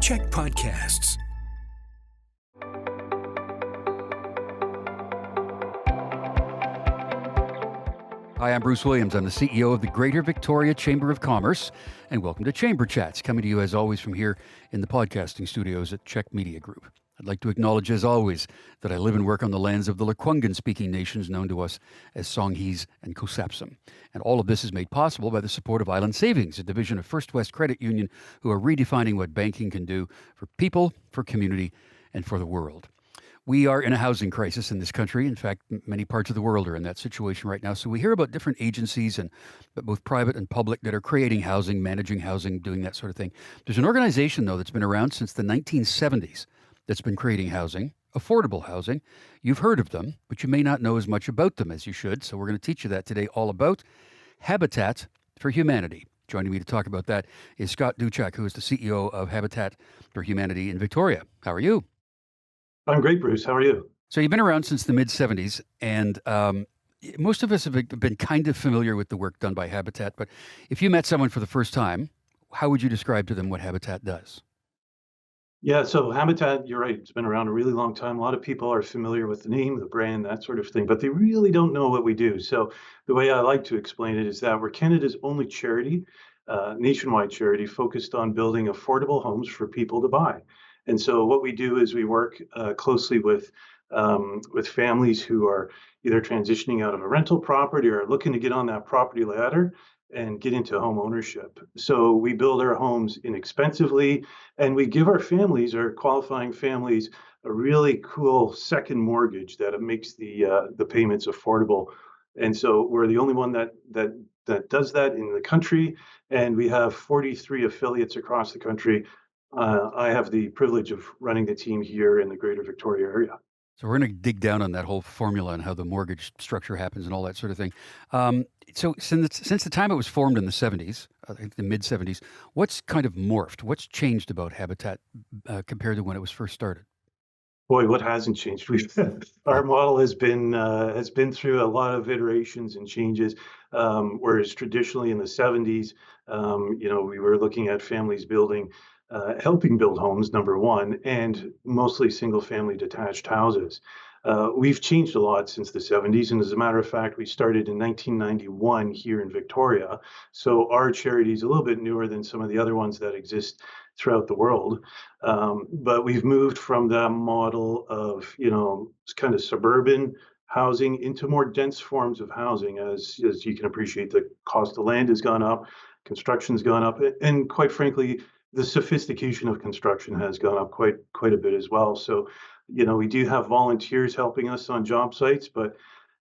Check Podcasts. Hi, I'm Bruce Williams. I'm the CEO of the Greater Victoria Chamber of Commerce, and welcome to Chamber Chats, coming to you as always from here in the podcasting studios at Czech Media Group. I'd like to acknowledge, as always, that I live and work on the lands of the Lekwungen-speaking nations known to us as Songhees and Kusapsum. And all of this is made possible by the support of Island Savings, a division of First West Credit Union, who are redefining what banking can do for people, for community, and for the world. We are in a housing crisis in this country. In fact, many parts of the world are in that situation right now. So we hear about different agencies, and both private and public, that are creating housing, managing housing, doing that sort of thing. There's an organization, though, that's been around since the 1970s that's been creating housing, affordable housing. You've heard of them, but you may not know as much about them as you should. So we're going to teach you that today, all about Habitat for Humanity. Joining me to talk about that is Scott Dutchak, who is the CEO of Habitat for Humanity in Victoria. How are you? I'm great, Bruce. How are you? So you've been around since the mid-'70s, and most of us have been kind of familiar with the work done by Habitat. But if you met someone for the first time, how would you describe to them what Habitat does? Yeah, so Habitat, you're right. It's been around a really long time. A lot of people are familiar with the name, the brand, that sort of thing, but they really don't know what we do. So the way I like to explain it is that we're Canada's only charity, nationwide charity, focused on building affordable homes for people to buy. And so what we do is we work closely with families who are either transitioning out of a rental property or looking to get on that property ladder and get into home ownership. So we build our homes inexpensively, and we give our families, our qualifying families, a really cool second mortgage that it makes the payments affordable. And so we're the only one that does that in the country, and we have 43 affiliates across the country. I have the privilege of running the team here in the Greater Victoria area. So we're going to dig down on that whole formula and how the mortgage structure happens and all that sort of thing. So since the time it was formed in the 70s, I think the mid-'70s, what's kind of morphed? What's changed about Habitat compared to when it was first started? Boy, what hasn't changed? Our model has been through a lot of iterations and changes. Whereas traditionally in the 70s, we were looking at families building, helping build homes, number one, and mostly single-family detached houses. We've changed a lot since the 70s, and as a matter of fact, we started in 1991 here in Victoria. So our charity is a little bit newer than some of the other ones that exist throughout the world. But we've moved from that model of, kind of suburban housing into more dense forms of housing. As you can appreciate, the cost of land has gone up, construction's gone up, and quite frankly, the sophistication of construction has gone up quite a bit as well. So, we do have volunteers helping us on job sites, but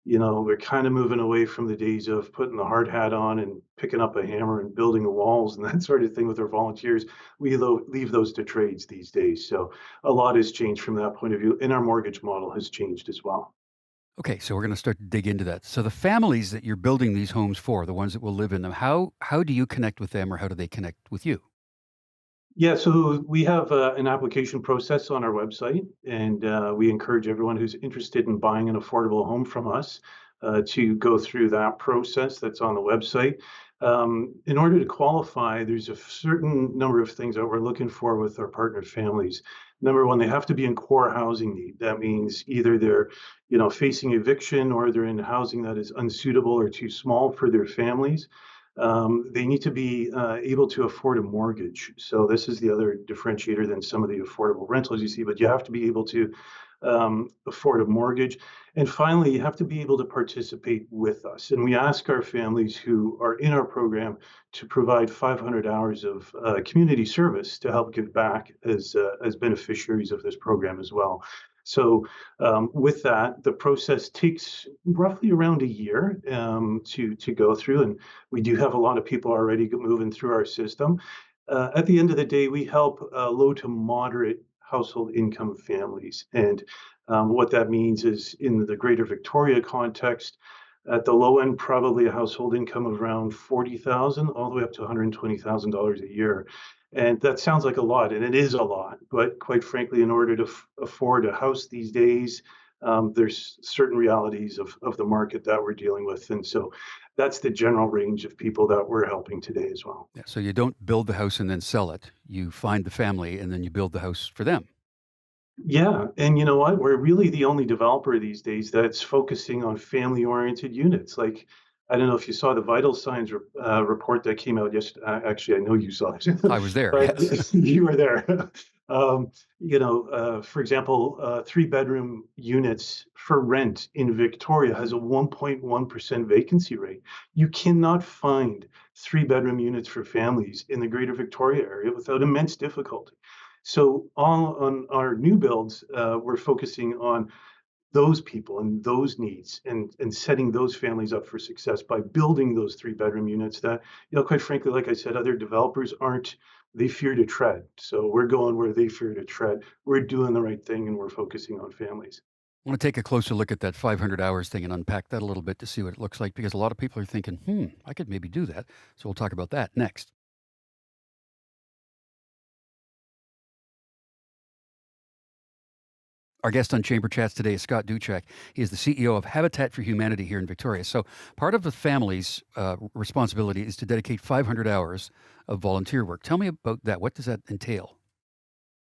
we're kind of moving away from the days of putting the hard hat on and picking up a hammer and building the walls and that sort of thing with our volunteers. We leave those to trades these days. So a lot has changed from that point of view, and our mortgage model has changed as well. Okay, so we're going to start to dig into that. So the families that you're building these homes for, the ones that will live in them, how do you connect with them, or how do they connect with you? Yeah, so we have an application process on our website, and we encourage everyone who's interested in buying an affordable home from us to go through that process that's on the website. In order to qualify, there's a certain number of things that we're looking for with our partner families. Number one, they have to be in core housing need. That means either they're, facing eviction, or they're in housing that is unsuitable or too small for their families. They need to be able to afford a mortgage. So this is the other differentiator than some of the affordable rentals you see, but you have to be able to afford a mortgage. And finally, you have to be able to participate with us. And we ask our families who are in our program to provide 500 hours of community service to help give back as beneficiaries of this program as well. So with that, the process takes roughly around a year to go through, and we do have a lot of people already moving through our system. At the end of the day, we help low to moderate household income families, and what that means is, in the Greater Victoria context, at the low end, probably a household income of around 40,000, all the way up to $120,000 a year. And that sounds like a lot, and it is a lot. But quite frankly, in order to afford a house these days, there's certain realities of the market that we're dealing with. And so that's the general range of people that we're helping today as well. Yeah, so you don't build the house and then sell it. you find the family and then you build the house for them. Yeah, and you know what? We're really the only developer these days that's focusing on family-oriented units. Like, I don't know if you saw the vital signs report that came out yesterday. Actually, I know you saw it, I was there, but yes. you were there. For example, three-bedroom units for rent in Victoria has a 1.1% vacancy rate. You cannot find three-bedroom units for families in the Greater Victoria area without immense difficulty. So all on our new builds, we're focusing on those people and those needs and setting those families up for success by building those three-bedroom units that, quite frankly, like I said, other developers aren't, they fear to tread. So we're going where they fear to tread. We're doing the right thing and we're focusing on families. I want to take a closer look at that 500 hours thing and unpack that a little bit to see what it looks like because a lot of people are thinking, I could maybe do that. So we'll talk about that next. Our guest on Chamber Chats today is Scott Dutchak. He is the CEO of Habitat for Humanity here in Victoria. So, part of the family's responsibility is to dedicate 500 hours of volunteer work. Tell me about that. What does that entail?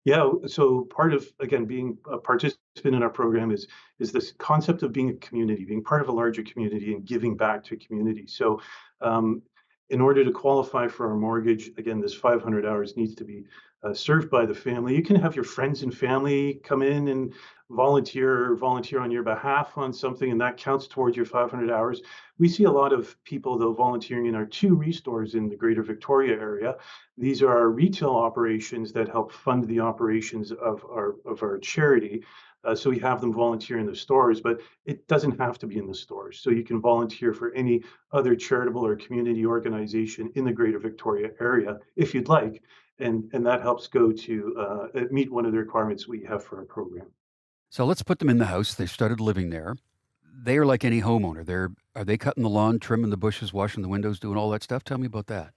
Yeah, so part of, again, being a participant in our program is this concept of being a community, being part of a larger community and giving back to community. So, um, in order to qualify for our mortgage, again, this 500 hours needs to be served by the family. You can have your friends and family come in and volunteer on your behalf on something, and that counts towards your 500 hours. We see a lot of people, though, volunteering in our two restores in the Greater Victoria area. These are our retail operations that help fund the operations of our charity. So we have them volunteer in the stores, but it doesn't have to be in the stores. So you can volunteer for any other charitable or community organization in the Greater Victoria area if you'd like, and that helps go to meet one of the requirements we have for our program. So, let's put them in the house. They've started living there. They are like any homeowner. Are they cutting the lawn, trimming the bushes, washing the windows, doing all that stuff? Tell me about that.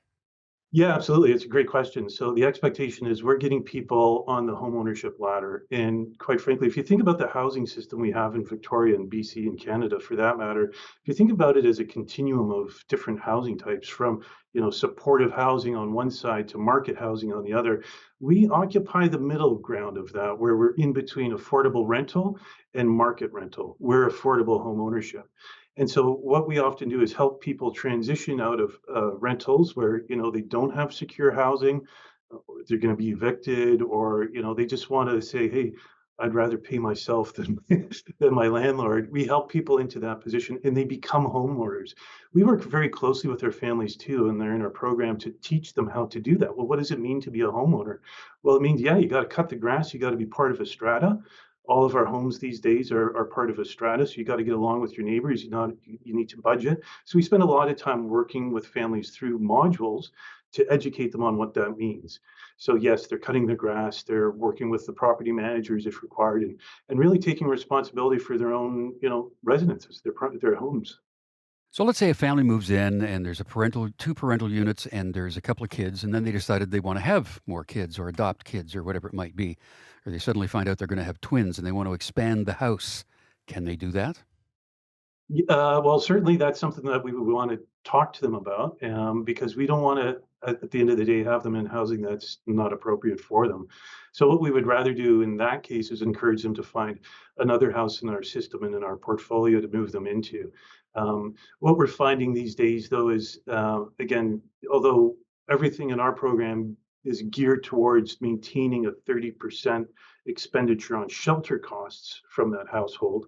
Yeah, absolutely. It's a great question. So the expectation is we're getting people on the homeownership ladder. And quite frankly, if you think about the housing system we have in Victoria and BC and Canada for that matter, if you think about it as a continuum of different housing types from, supportive housing on one side to market housing on the other, we occupy the middle ground of that where we're in between affordable rental and market rental. We're affordable home ownership. And so what we often do is help people transition out of rentals where they don't have secure housing, or they're going to be evicted, or they just want to say, "Hey, I'd rather pay myself than than my landlord." We help people into that position, and they become homeowners. We work very closely with their families too, and they're in our program to teach them how to do that. Well, what does it mean to be a homeowner? Well, it means, yeah, you got to cut the grass, you got to be part of a strata. All of our homes these days are part of a strata, so you got to get along with your neighbors. You need to budget. So we spend a lot of time working with families through modules to educate them on what that means. So yes, they're cutting the grass, they're working with the property managers if required, and really taking responsibility for their own residences, their homes. So let's say a family moves in and there's two parental units and there's a couple of kids and then they decided they want to have more kids or adopt kids or whatever it might be. Or they suddenly find out they're going to have twins and they want to expand the house. Can they do that? Well, certainly that's something that we would want to talk to them about, because we don't want to, at the end of the day, have them in housing that's not appropriate for them. So what we would rather do in that case is encourage them to find another house in our system and in our portfolio to move them into. What we're finding these days, though, is again, although everything in our program is geared towards maintaining a 30% expenditure on shelter costs from that household,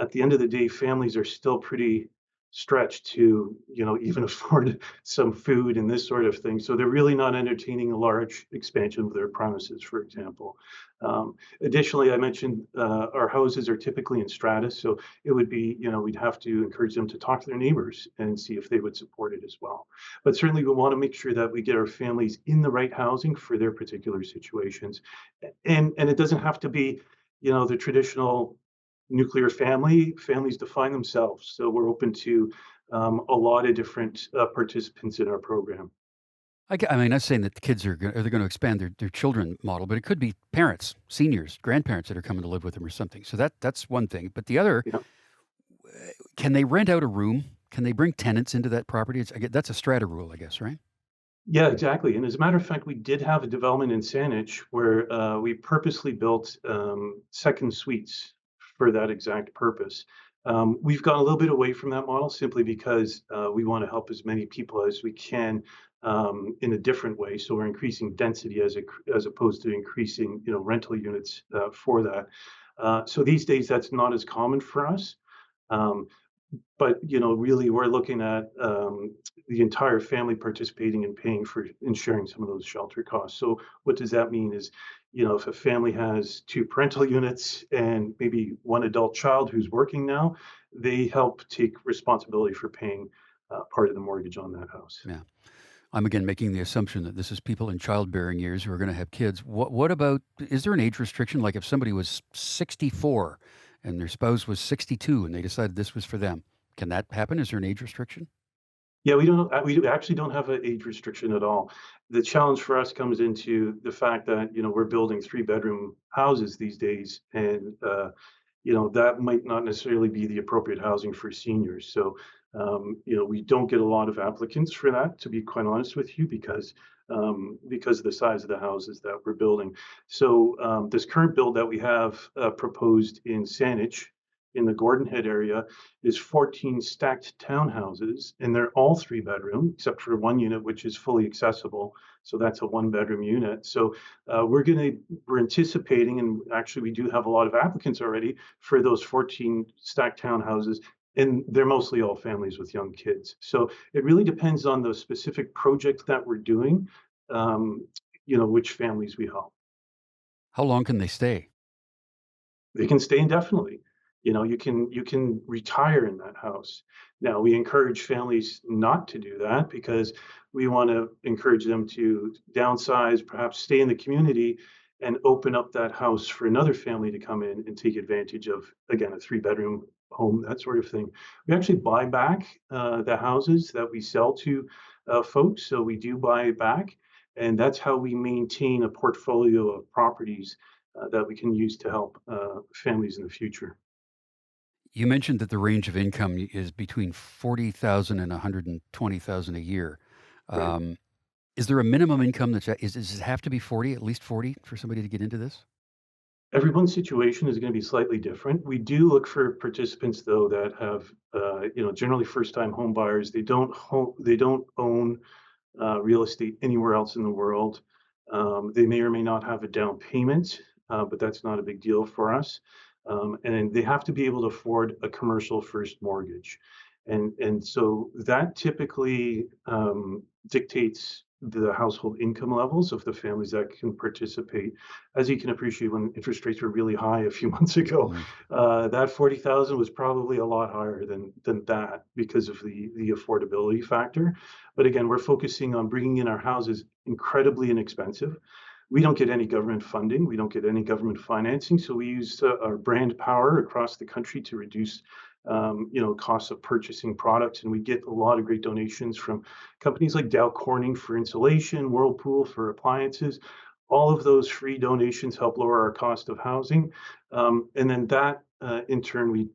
at the end of the day, families are still pretty stretched to, even afford some food and this sort of thing. So they're really not entertaining a large expansion of their premises, for example. Additionally, I mentioned our houses are typically in strata, so it would be, we'd have to encourage them to talk to their neighbors and see if they would support it as well. But certainly, we want to make sure that we get our families in the right housing for their particular situations, and it doesn't have to be, the traditional nuclear families define themselves. So we're open to a lot of different participants in our program. I mean, not saying that the kids are they going to expand their children model, but it could be parents, seniors, grandparents that are coming to live with them or something. So that's one thing. But the other, Yeah. can they rent out a room? Can they bring tenants into that property? That's a strata rule, I guess, right? Yeah, exactly. And as a matter of fact, we did have a development in Saanich where we purposely built second suites for that exact purpose. We've gone a little bit away from that model simply because we want to help as many people as we can in a different way. So we're increasing density as opposed to increasing, rental units for that. So these days, that's not as common for us. Um, but really, we're looking at the entire family participating and paying for and sharing some of those shelter costs. So what does that mean is, if a family has two parental units and maybe one adult child who's working now, they help take responsibility for paying part of the mortgage on that house. Yeah. I'm again making the assumption that this is people in childbearing years who are going to have kids. What about, is there an age restriction? Like if somebody was 64 and their spouse was 62 and they decided this was for them, can that happen? Is there an age restriction? Yeah, we actually don't have an age restriction at all. The challenge for us comes into the fact that, we're building three-bedroom houses these days, and, that might not necessarily be the appropriate housing for seniors. So, we don't get a lot of applicants for that, to be quite honest with you, because of the size of the houses that we're building. So, this current build that we have proposed in Saanich, in the Gordon Head area, is 14 stacked townhouses, and they're all three-bedroom, except for one unit, which is fully accessible. So that's a one-bedroom unit. So we're anticipating, and actually we do have a lot of applicants already for those 14 stacked townhouses, and they're mostly all families with young kids. So it really depends on the specific project that we're doing, um, which families we help. How long can they stay? They can stay indefinitely. You can retire in that house. Now, we encourage families not to do that because we want to encourage them to downsize, perhaps stay in the community and open up that house for another family to come in and take advantage of, again, a three-bedroom home, that sort of thing. We actually buy back the houses that we sell to folks, so we do buy it back, and that's how we maintain a portfolio of properties that we can use to help families in the future. You mentioned that the range of income is between 40,000 and 120,000 a year. Right. Um, is there a minimum income does it have to be 40, at least 40 for somebody to get into this? Everyone's situation is going to be slightly different. We do look for participants, though, that have, generally first-time home buyers. They don't own real estate anywhere else in the world. They may or may not have a down payment, but that's not a big deal for us. And they have to be able to afford a commercial first mortgage. And so that typically dictates the household income levels of the families that can participate. As you can appreciate, when interest rates were really high a few months ago, Mm. that 40,000 was probably a lot higher than that because of the affordability factor. But again, we're focusing on bringing in our houses incredibly inexpensive. We don't get any government funding. We don't get any government financing. So we use our brand power across the country to reduce, costs of purchasing products. And we get a lot of great donations from companies like Dow Corning for insulation, Whirlpool for appliances. All of those free donations help lower our cost of housing. And then that, in turn, we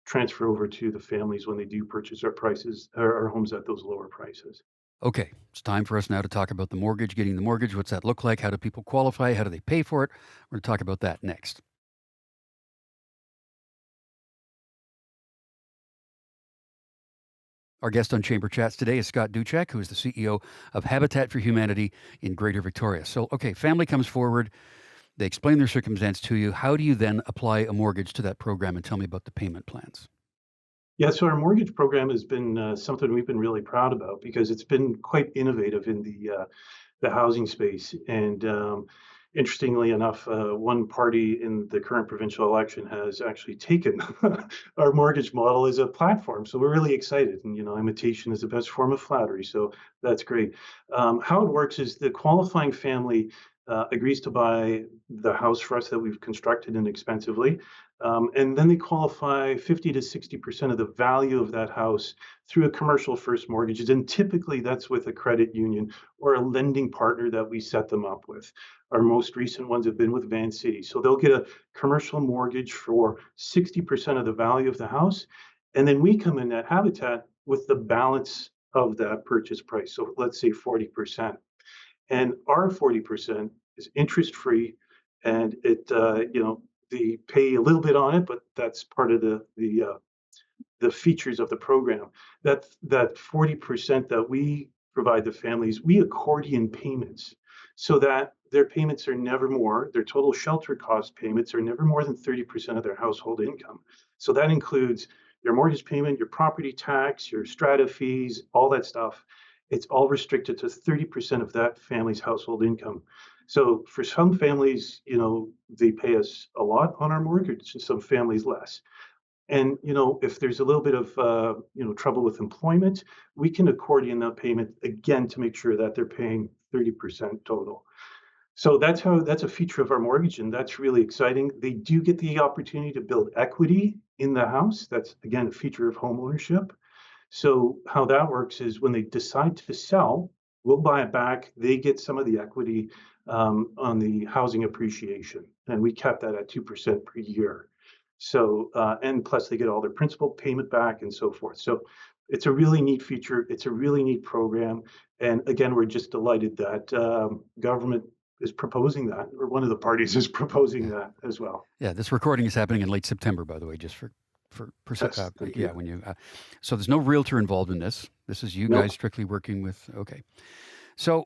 transfer over to the families when they do purchase our homes at those lower prices. Okay, it's time for us now to talk about the mortgage, getting the mortgage. What's that look like? How do people qualify? How do they pay for it? We're going to talk about that next. Our guest on Chamber Chats today is Scott Dutchak, who is the CEO of Habitat for Humanity in Greater Victoria. So, okay, family comes forward, they explain their circumstance to you. How do you then apply a mortgage to that program? And tell me about the payment plans. Yeah, so our mortgage program has been something we've been really proud about because it's been quite innovative in the housing space. And interestingly enough, one party in the current provincial election has actually taken our mortgage model as a platform. So we're really excited. And, imitation is the best form of flattery. So that's great. How it works is the qualifying family agrees to buy the house for us that we've constructed inexpensively. And then they qualify 50 to 60% of the value of that house through a commercial first mortgage. And typically that's with a credit union or a lending partner that we set them up with. Our most recent ones have been with Van City. So they'll get a commercial mortgage for 60% of the value of the house. And then we come in at Habitat with the balance of that purchase price. So let's say 40%. And our 40% is interest free, and they pay a little bit on it, but that's part of the features of the program. That 40% that we provide the families, we accordion payments so that their payments are never more, their total shelter cost payments are never more than 30% of their household income. So that includes your mortgage payment, your property tax, your strata fees, all that stuff. It's all restricted to 30% of that family's household income. So for some families, they pay us a lot on our mortgage, and some families less. And if there's a little bit of trouble with employment, we can accordion that payment again to make sure that they're paying 30% total. So that's a feature of our mortgage, and that's really exciting. They do get the opportunity to build equity in the house. That's again a feature of home ownership. So how that works is when they decide to sell, we'll buy it back. They get some of the equity on the housing appreciation, and we kept that at 2% per year. So and plus they get all their principal payment back and so forth. So it's a really neat feature. It's a really neat program, and again, we're just delighted that government is proposing that, or one of the parties is proposing Yeah. that as well. Yeah. This recording is happening in late September, by the way, just Yes, thank yeah, you. when you, so there's no realtor involved in this. This is you guys Nope. strictly working with, okay. So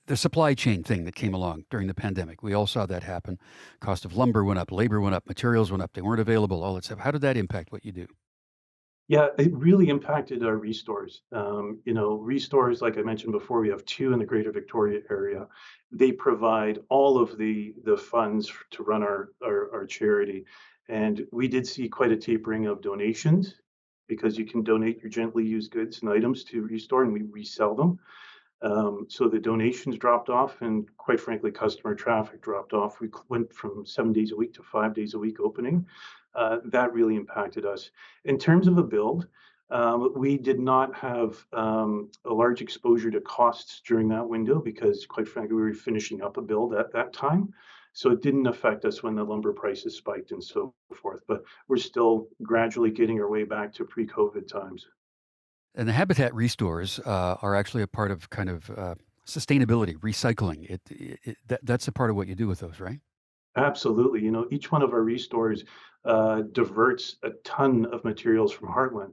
the supply chain thing that came along during the pandemic, we all saw that happen. Cost of lumber went up, labor went up, materials went up, they weren't available, all that stuff. How did that impact what you do? Yeah, it really impacted our restores. Restores, like I mentioned before, we have two in the Greater Victoria area. They provide all of the funds to run our charity, and we did see quite a tapering of donations because you can donate your gently used goods and items to Restore, and we resell them. So the donations dropped off, and quite frankly, customer traffic dropped off. We went from 7 days a week to 5 days a week opening. That really impacted us. In terms of a build, we did not have a large exposure to costs during that window because, quite frankly, we were finishing up a build at that time. So it didn't affect us when the lumber prices spiked and so forth. But we're still gradually getting our way back to pre-COVID times. And the habitat restores are actually a part of kind of sustainability, recycling. That's a part of what you do with those, right? Absolutely. Each one of our restores diverts a ton of materials from Heartland.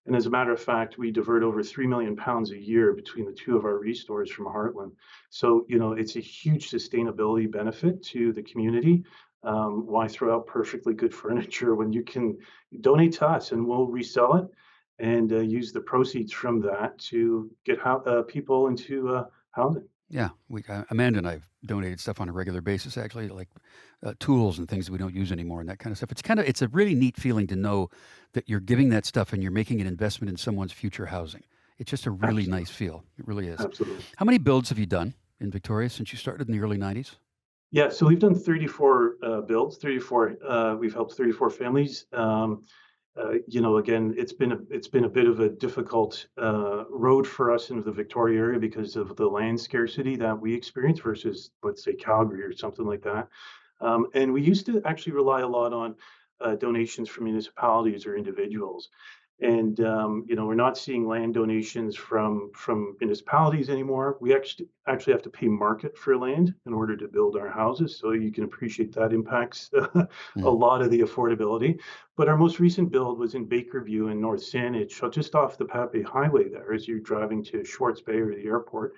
And as a matter of fact, we divert over 3 million pounds a year between the two of our restores from Heartland. So, it's a huge sustainability benefit to the community. Why throw out perfectly good furniture when you can donate to us and we'll resell it and use the proceeds from that to get people into housing? Yeah, Amanda and I've donated stuff on a regular basis, actually, like tools and things that we don't use anymore and that kind of stuff. It's a really neat feeling to know that you're giving that stuff and you're making an investment in someone's future housing. It's just a really nice Absolutely. feel. It really is. Absolutely. How many builds have you done in Victoria since you started in the early 90s? Yeah, so we've done 34 builds, 34. We've helped 34 families. Again, it's been a bit of a difficult road for us into the Victoria area because of the land scarcity that we experience versus, let's say, Calgary or something like that. And we used to actually rely a lot on donations from municipalities or individuals. And we're not seeing land donations from municipalities anymore. We actually have to pay market for land in order to build our houses. So you can appreciate that impacts a Mm. lot of the affordability. But our most recent build was in Bakerview in North Saanich, so just off the Pat Bay Highway there as you're driving to Schwartz Bay or the airport.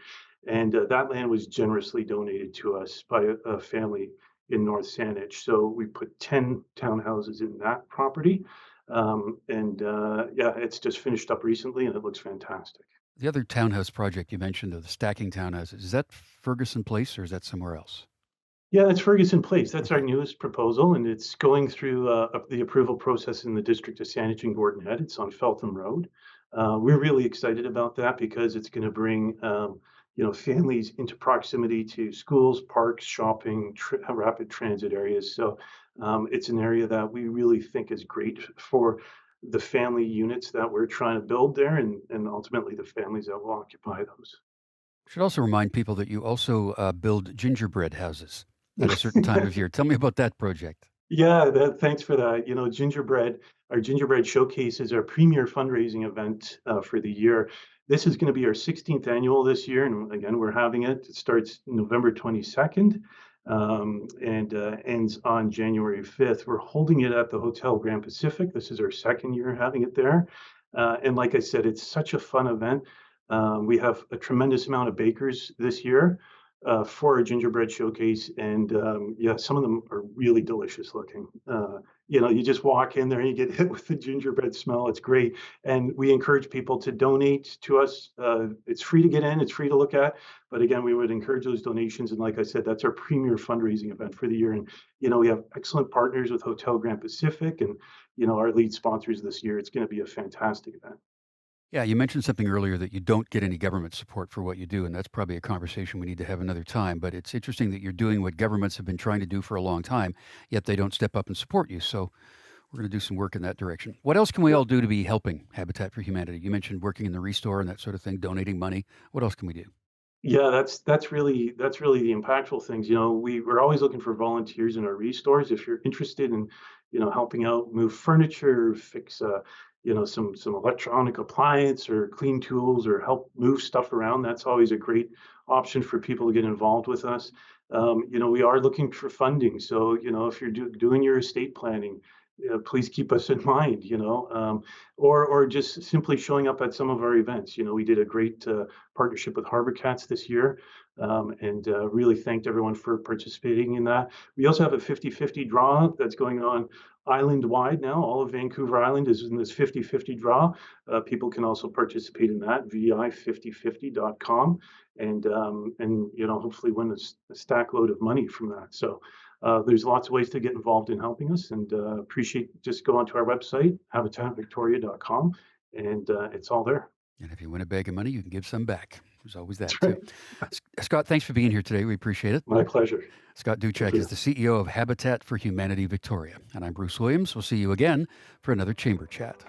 And that land was generously donated to us by a family in North Saanich. So we put 10 townhouses in that property. And yeah, it's just finished up recently and it looks fantastic. The other townhouse project you mentioned, though, the stacking townhouses, is that Ferguson Place or is that somewhere else? Yeah, it's Ferguson Place. That's our Okay. newest proposal, and it's going through the approval process in the district of Saanich and Gordon Head. It's on Feltham Road. We're really excited about that because it's going to bring families into proximity to schools, parks, shopping, rapid transit areas. So it's an area that we really think is great for the family units that we're trying to build there, and ultimately the families that will occupy those. Should also remind people that you also build gingerbread houses at a certain time of year. Tell me about that project. Yeah, thanks for that. Our gingerbread showcase is our premier fundraising event for the year. This is going to be our 16th annual this year, and again, we're having it. It starts November 22nd and ends on January 5th. We're holding it at the Hotel Grand Pacific. This is our second year having it there, and like I said, it's such a fun event. We have a tremendous amount of bakers this year for a gingerbread showcase, and yeah, some of them are really delicious looking. You just walk in there and you get hit with the gingerbread smell. It's great, and we encourage people to donate to us. It's free to get in, it's free to look at, but again, we would encourage those donations. And like I said, that's our premier fundraising event for the year. And we have excellent partners with Hotel Grand Pacific, and our lead sponsors this year. It's going to be a fantastic event. Yeah, you mentioned something earlier that you don't get any government support for what you do, and that's probably a conversation we need to have another time. But it's interesting that you're doing what governments have been trying to do for a long time, yet they don't step up and support you. So we're going to do some work in that direction. What else can we all do to be helping Habitat for Humanity? You mentioned working in the restore and that sort of thing, donating money. What else can we do? Yeah, that's really the impactful things. We're always looking for volunteers in our restores. If you're interested in, helping out move furniture, fix some electronic appliance or clean tools or help move stuff around, that's always a great option for people to get involved with us. We are looking for funding. So, if you're doing your estate planning, please keep us in mind, or just simply showing up at some of our events. We did a great partnership with Harbor Cats this year, and really thanked everyone for participating in that. We also have a 50-50 draw that's going on island wide now. All of Vancouver Island is in this 50-50 draw. People can also participate in that, vi5050.com, and hopefully win a stack load of money from that. So there's lots of ways to get involved in helping us, and appreciate, just go onto our website, habitatvictoria.com, and it's all there. And if you win a bag of money, you can give some back. There's always that, That's too. right. Scott, thanks for being here today. We appreciate it. My pleasure. Scott Thank Dutchak is you. the CEO of Habitat for Humanity Victoria. And I'm Bruce Williams. We'll see you again for another Chamber Chat.